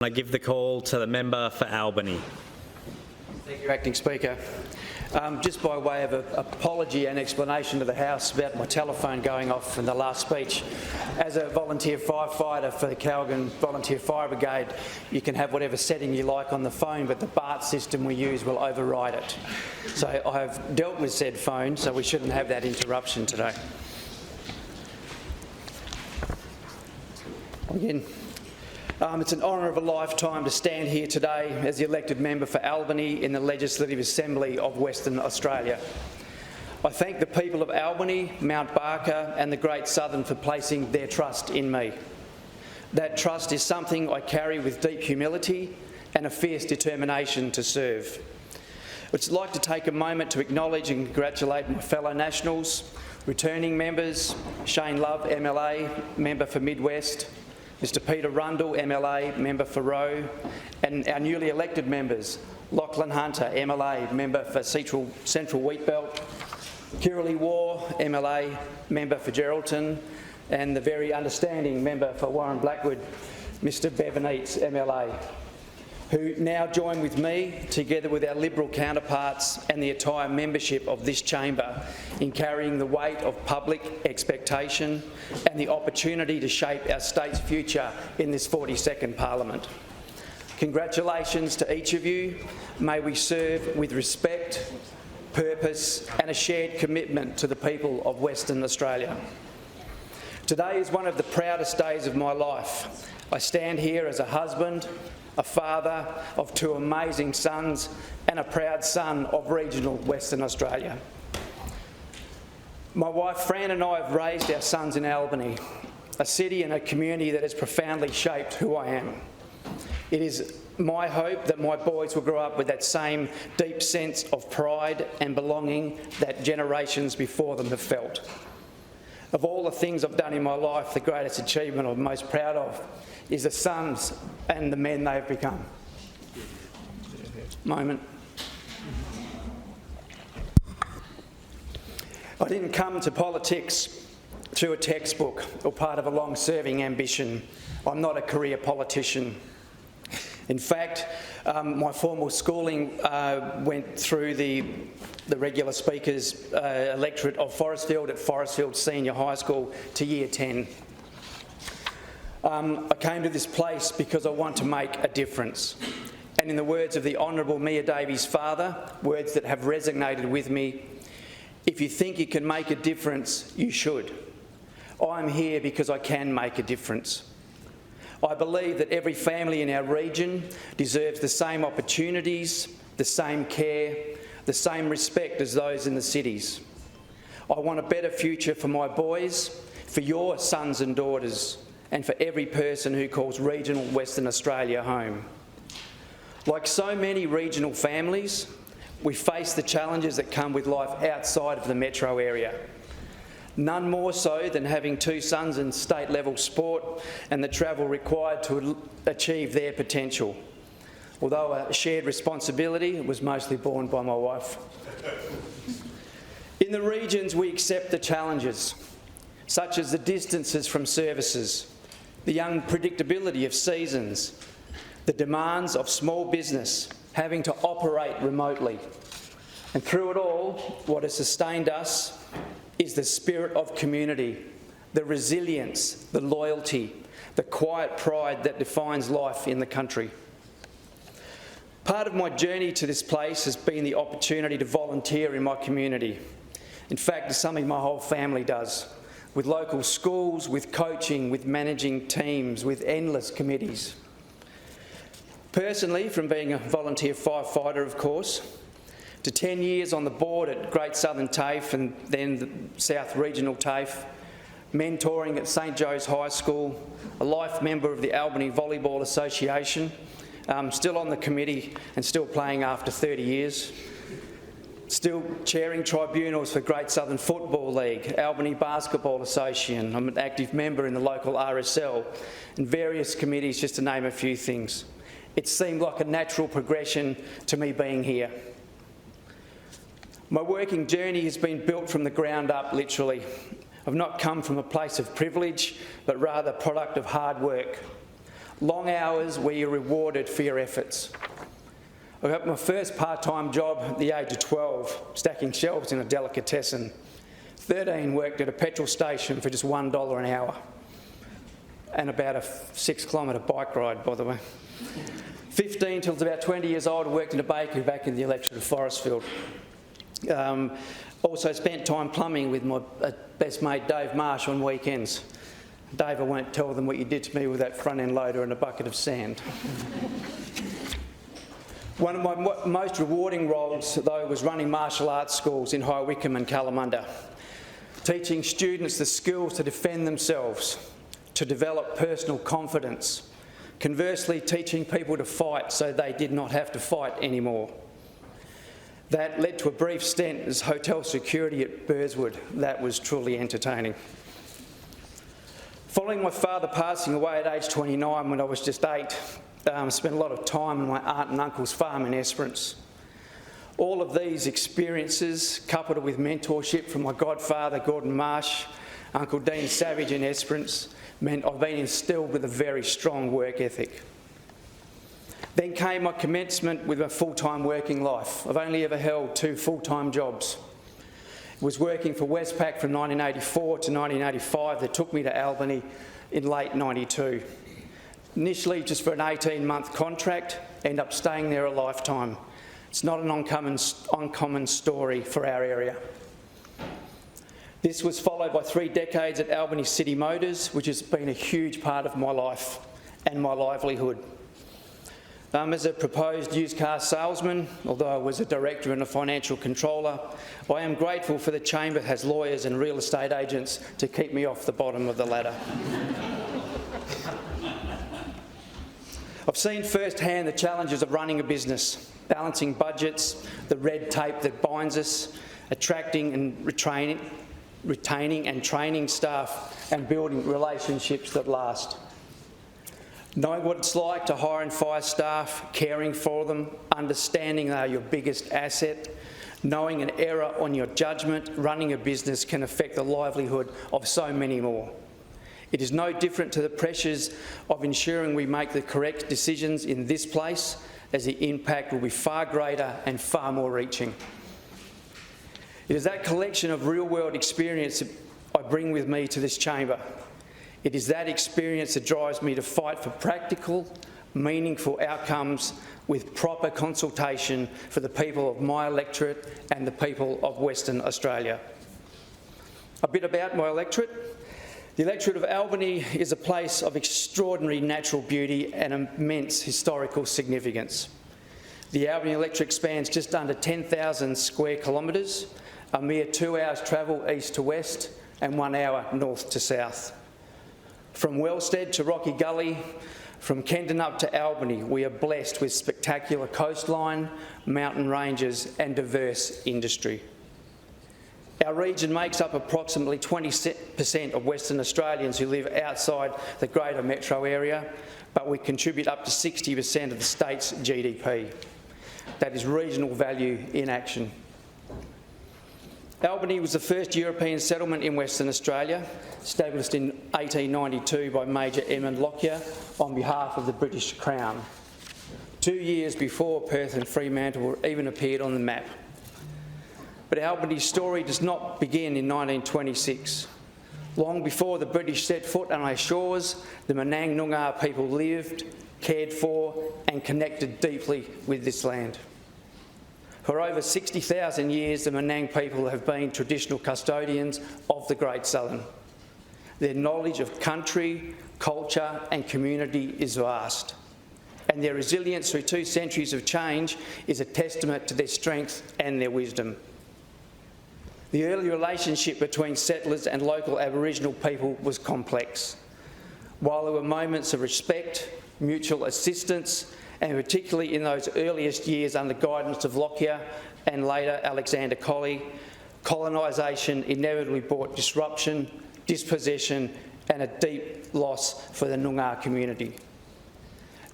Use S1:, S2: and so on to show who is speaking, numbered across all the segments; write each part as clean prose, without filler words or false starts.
S1: I give the call to the member for Albany.
S2: Thank you, Acting Speaker. Just by way of an apology and explanation to the House about my telephone going off in the last speech, as a volunteer firefighter for the Calgon Volunteer Fire Brigade, you can have whatever setting you like on the phone, but the BART system we use will override it. So I have dealt with said phone, so we shouldn't have that interruption today. Again. It's an honour of a lifetime to stand here today as the elected member for Albany in the Legislative Assembly of Western Australia. I thank the people of Albany, Mount Barker and the Great Southern for placing their trust in me. That trust is something I carry with deep humility and a fierce determination to serve. I'd like to take a moment to acknowledge and congratulate my fellow nationals, returning members, Shane Love, MLA, member for Midwest, Mr Peter Rundle, MLA, member for Roe, and our newly elected members, Lachlan Hunter, MLA, member for Central Wheatbelt, Kirralie War, MLA, member for Geraldton, and the very understanding member for Warren Blackwood, Mr Bevan Eates, MLA, who now join with me, together with our Liberal counterparts and the entire membership of this chamber, in carrying the weight of public expectation and the opportunity to shape our state's future in this 42nd Parliament. Congratulations to each of you. May we serve with respect, purpose and a shared commitment to the people of Western Australia. Today is one of the proudest days of my life. I stand here as a husband, a father of two amazing sons and a proud son of regional Western Australia. My wife Fran and I have raised our sons in Albany, a city and a community that has profoundly shaped who I am. It is my hope that my boys will grow up with that same deep sense of pride and belonging that generations before them have felt. Of all the things I've done in my life, the greatest achievement I'm most proud of is the sons and the men they've become. Moment. I didn't come to politics through a textbook or part of a long-serving ambition. I'm not a career politician. In fact, my formal schooling went through the regular speakers electorate of Forestfield at Forestfield Senior High School to Year 10. I came to this place because I want to make a difference. And in the words of the Honourable Mia Davies' father, words that have resonated with me, if you think you can make a difference, you should. I'm here because I can make a difference. I believe that every family in our region deserves the same opportunities, the same care, the same respect as those in the cities. I want a better future for my boys, for your sons and daughters, and for every person who calls regional Western Australia home. Like so many regional families, we face the challenges that come with life outside of the metro area. None more so than having two sons in state-level sport and the travel required to achieve their potential. Although a shared responsibility, it was mostly borne by my wife. In the regions, we accept the challenges, such as the distances from services, the unpredictability of seasons, the demands of small business, having to operate remotely. And through it all, what has sustained us is the spirit of community, the resilience, the loyalty, the quiet pride that defines life in the country. Part of my journey to this place has been the opportunity to volunteer in my community. In fact, it's something my whole family does, with local schools, with coaching, with managing teams, with endless committees. Personally, from being a volunteer firefighter, of course, to 10 years on the board at Great Southern TAFE and then the South Regional TAFE, mentoring at St Joe's High School, a life member of the Albany Volleyball Association, still on the committee and still playing after 30 years, still chairing tribunals for Great Southern Football League, Albany Basketball Association. I'm an active member in the local RSL and various committees, just to name a few things. It seemed like a natural progression to me being here. My working journey has been built from the ground up, literally. I've not come from a place of privilege, but rather a product of hard work. long hours where you're rewarded for your efforts. I got my first part-time job at the age of 12, stacking shelves in a delicatessen. 13 worked at a petrol station for just $1 an hour. And about a 6-kilometre bike ride, by the way. 15 till about 20 years old, I worked in a bakery back in the electorate of Forestfield. Also spent time plumbing with my best mate Dave Marsh on weekends. Dave, I won't tell them what you did to me with that front-end loader and a bucket of sand. One of my most rewarding roles, though, was running martial arts schools in High Wycombe and Kalamunda, teaching students the skills to defend themselves, to develop personal confidence, conversely teaching people to fight so they did not have to fight anymore. That led to a brief stint as hotel security at Burswood. That was truly entertaining. Following my father passing away at age 29 when I was just 8, I spent a lot of time on my aunt and uncle's farm in Esperance. All of these experiences, coupled with mentorship from my godfather Gordon Marsh, Uncle Dean Savage in Esperance, meant I've been instilled with a very strong work ethic. Then came my commencement with a full-time working life. I've only ever held 2 full-time jobs. I was working for Westpac from 1984 to 1985 that took me to Albany in late 92. Initially just for an 18-month contract, end up staying there a lifetime. It's not an uncommon story for our area. This was followed by 3 decades at Albany City Motors, which has been a huge part of my life and my livelihood. As a proposed used car salesman, although I was a director and a financial controller, I am grateful for the Chamber has lawyers and real estate agents to keep me off the bottom of the ladder. I've seen firsthand the challenges of running a business, balancing budgets, the red tape that binds us, attracting and retaining and training staff, and building relationships that last. Knowing what it's like to hire and fire staff, caring for them, understanding they are your biggest asset, knowing an error on your judgment, running a business can affect the livelihood of so many more. It is no different to the pressures of ensuring we make the correct decisions in this place, as the impact will be far greater and far more reaching. It is that collection of real-world experience I bring with me to this chamber. It is that experience that drives me to fight for practical, meaningful outcomes with proper consultation for the people of my electorate and the people of Western Australia. A bit about my electorate. The electorate of Albany is a place of extraordinary natural beauty and immense historical significance. The Albany electorate spans just under 10,000 square kilometres, a mere 2 hours travel east to west and 1 hour north to south. From Wellstead to Rocky Gully, from Kendon up to Albany, we are blessed with spectacular coastline, mountain ranges and diverse industry. Our region makes up approximately 20% of Western Australians who live outside the greater metro area, but we contribute up to 60% of the state's GDP. That is regional value in action. Albany was the first European settlement in Western Australia, established in 1892 by Major Edmund Lockyer on behalf of the British Crown, 2 years before Perth and Fremantle even appeared on the map. But Albany's story does not begin in 1926. Long before the British set foot on our shores, the Menang Noongar people lived, cared for and connected deeply with this land. For over 60,000 years, the Menang people have been traditional custodians of the Great Southern. Their knowledge of country, culture and community is vast, and their resilience through 2 centuries of change is a testament to their strength and their wisdom. The early relationship between settlers and local Aboriginal people was complex. While there were moments of respect, mutual assistance, and particularly in those earliest years under guidance of Lockyer and later Alexander Colley, colonisation inevitably brought disruption, dispossession and a deep loss for the Noongar community.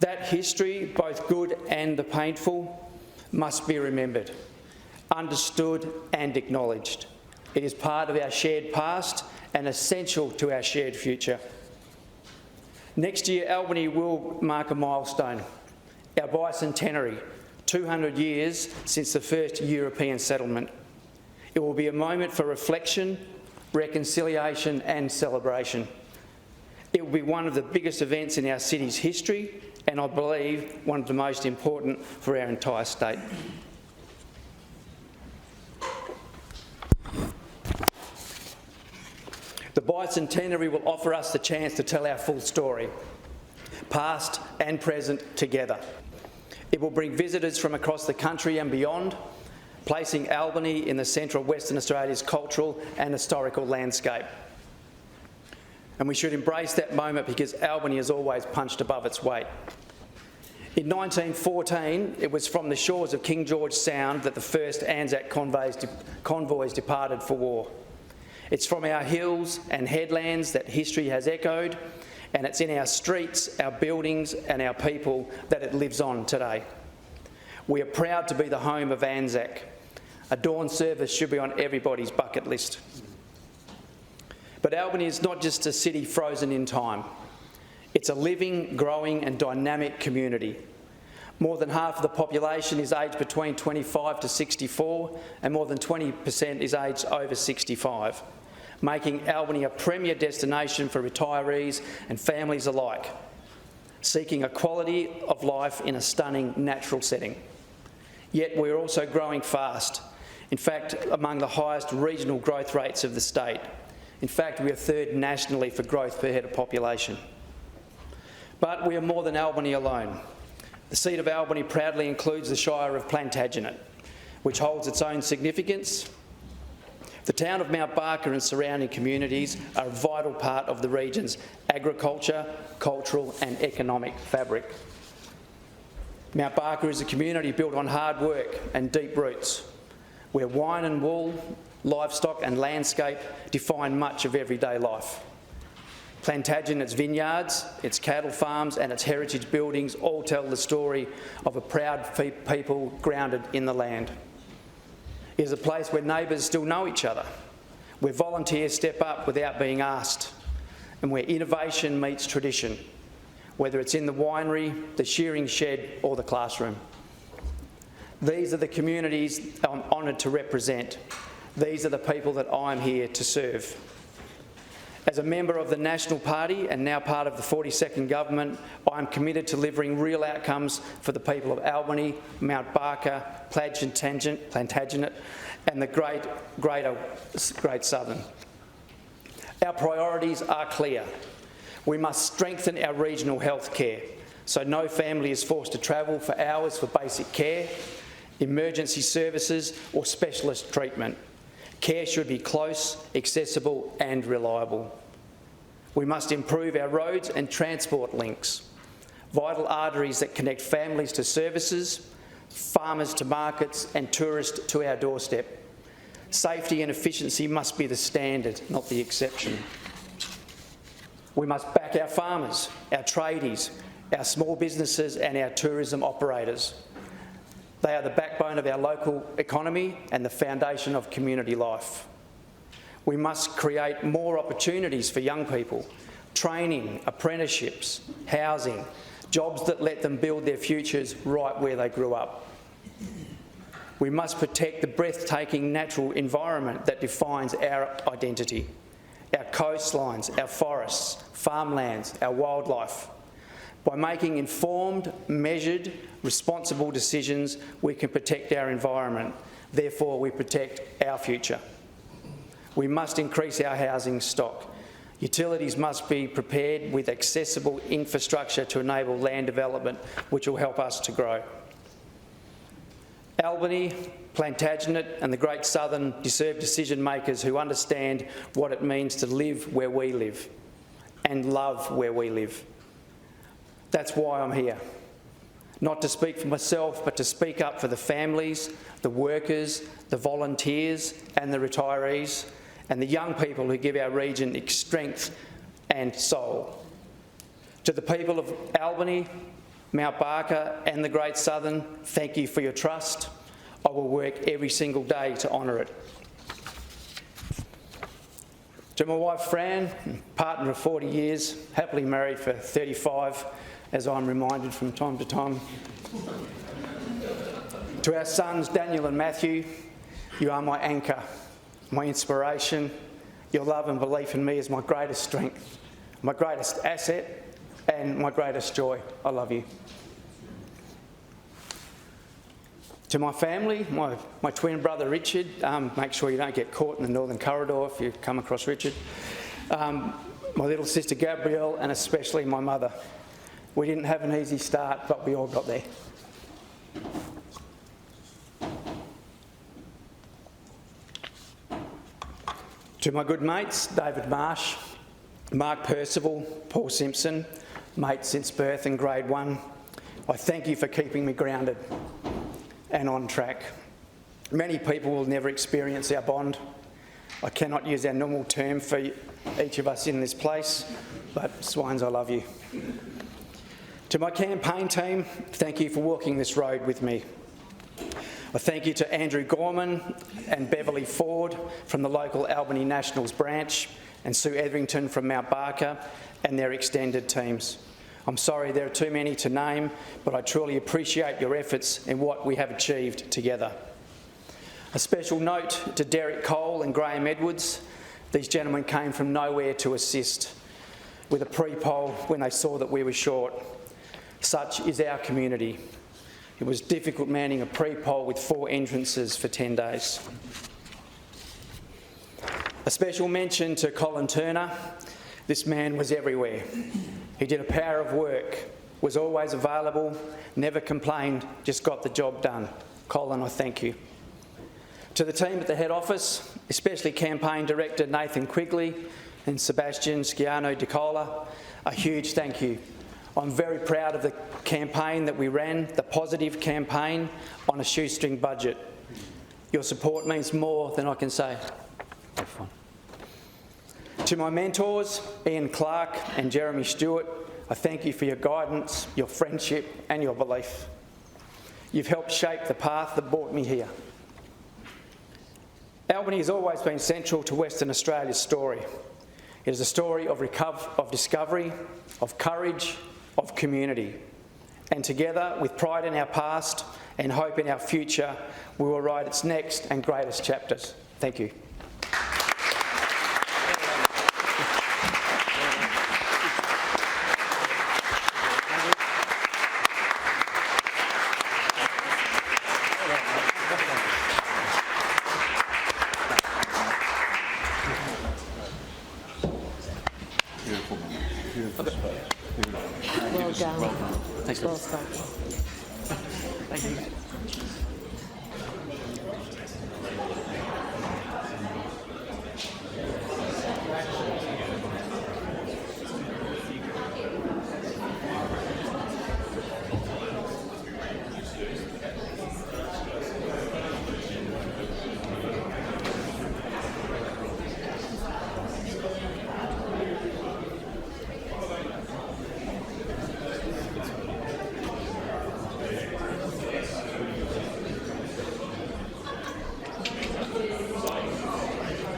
S2: That history, both good and the painful, must be remembered, understood and acknowledged. It is part of our shared past and essential to our shared future. Next year, Albany will mark a milestone, our bicentenary, 200 years since the first European settlement. It will be a moment for reflection, reconciliation and celebration. It will be one of the biggest events in our city's history, and I believe one of the most important for our entire state. The bicentenary will offer us the chance to tell our full story, past and present together. It will bring visitors from across the country and beyond, placing Albany in the centre of Western Australia's cultural and historical landscape. And we should embrace that moment because Albany has always punched above its weight. In 1914, it was from the shores of King George Sound that the first Anzac convoys departed for war. It's from our hills and headlands that history has echoed, and it's in our streets, our buildings and our people that it lives on today. We are proud to be the home of Anzac. A dawn service should be on everybody's bucket list. But Albany is not just a city frozen in time. It's a living, growing and dynamic community. More than half of the population is aged between 25 to 64 and more than 20% is aged over 65, making Albany a premier destination for retirees and families alike, seeking a quality of life in a stunning natural setting. Yet we're also growing fast, in fact among the highest regional growth rates of the state. In fact, we are third nationally for growth per head of population. But we are more than Albany alone. The seat of Albany proudly includes the Shire of Plantagenet, which holds its own significance. The town of Mount Barker and surrounding communities are a vital part of the region's agriculture, cultural and economic fabric. Mount Barker is a community built on hard work and deep roots, where wine and wool, livestock and landscape define much of everyday life. Plantagenet's vineyards, its cattle farms and its heritage buildings all tell the story of a proud people grounded in the land. It is a place where neighbours still know each other, where volunteers step up without being asked, and where innovation meets tradition, whether it's in the winery, the shearing shed or the classroom. These are the communities I'm honoured to represent. These are the people that I'm here to serve. As a member of the National Party and now part of the 42nd government, I am committed to delivering real outcomes for the people of Albany, Mount Barker, Plantagenet and the Great Southern. Our priorities are clear. We must strengthen our regional health care so no family is forced to travel for hours for basic care, emergency services or specialist treatment. Care should be close, accessible and reliable. We must improve our roads and transport links, vital arteries that connect families to services, farmers to markets and tourists to our doorstep. Safety and efficiency must be the standard, not the exception. We must back our farmers, our tradies, our small businesses and our tourism operators. They are the backbone of our local economy and the foundation of community life. We must create more opportunities for young people, training, apprenticeships, housing, jobs that let them build their futures right where they grew up. We must protect the breathtaking natural environment that defines our identity, our coastlines, our forests, farmlands, our wildlife. By making informed, measured, responsible decisions, we can protect our environment. Therefore, we protect our future. We must increase our housing stock. Utilities must be prepared with accessible infrastructure to enable land development, which will help us to grow. Albany, Plantagenet and the Great Southern deserve decision makers who understand what it means to live where we live and love where we live. That's why I'm here. Not to speak for myself, but to speak up for the families, the workers, the volunteers and the retirees, and the young people who give our region its strength and soul. To the people of Albany, Mount Barker and the Great Southern, thank you for your trust. I will work every single day to honour it. To my wife Fran, partner of 40 years, happily married for 35, as I'm reminded from time to time. To our sons Daniel and Matthew, you are my anchor, my inspiration. Your love and belief in me is my greatest strength, my greatest asset and my greatest joy. I love you. To my family, my twin brother Richard, make sure you don't get caught in the Northern Corridor if you come across Richard. My little sister Gabrielle, and especially my mother. We didn't have an easy start, but we all got there. To my good mates, David Marsh, Mark Percival, Paul Simpson, mates since birth in grade 1, I thank you for keeping me grounded and on track. Many people will never experience our bond. I cannot use our normal term for each of us in this place, but swines, I love you. To my campaign team, thank you for walking this road with me. I thank you to Andrew Gorman and Beverly Ford from the local Albany Nationals branch and Sue Etherington from Mount Barker and their extended teams. I'm sorry there are too many to name, but I truly appreciate your efforts in what we have achieved together. A special note to Derek Cole and Graham Edwards. These gentlemen came from nowhere to assist with a pre-poll when they saw that we were short. Such is our community. It was difficult manning a pre-poll with 4 entrances for 10 days. A special mention to Colin Turner. This man was everywhere. He did a power of work, was always available, never complained, just got the job done. Colin, I thank you. To the team at the head office, especially Campaign Director Nathan Quigley and Sebastian Sciano Dicola, a huge thank you. I'm very proud of the campaign that we ran, the positive campaign on a shoestring budget. Your support means more than I can say. To my mentors, Ian Clark and Jeremy Stewart, I thank you for your guidance, your friendship and your belief. You've helped shape the path that brought me here. Albany has always been central to Western Australia's story. It is a story of discovery, of courage, of community. And together, with pride in our past and hope in our future, we will write its next and greatest chapters. Thank you.
S3: Well done.
S2: Thanks,
S3: Well spoken.
S2: Thank you.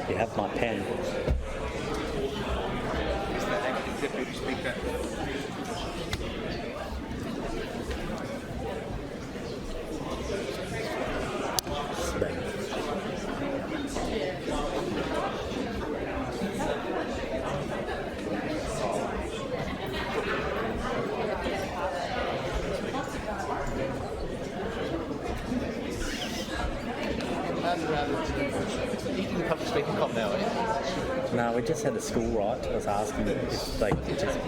S1: You have my pen.
S4: Deputy Speaker. You can the public speaking comp now, eh?
S1: No, we just had a school right. I was asking if they could just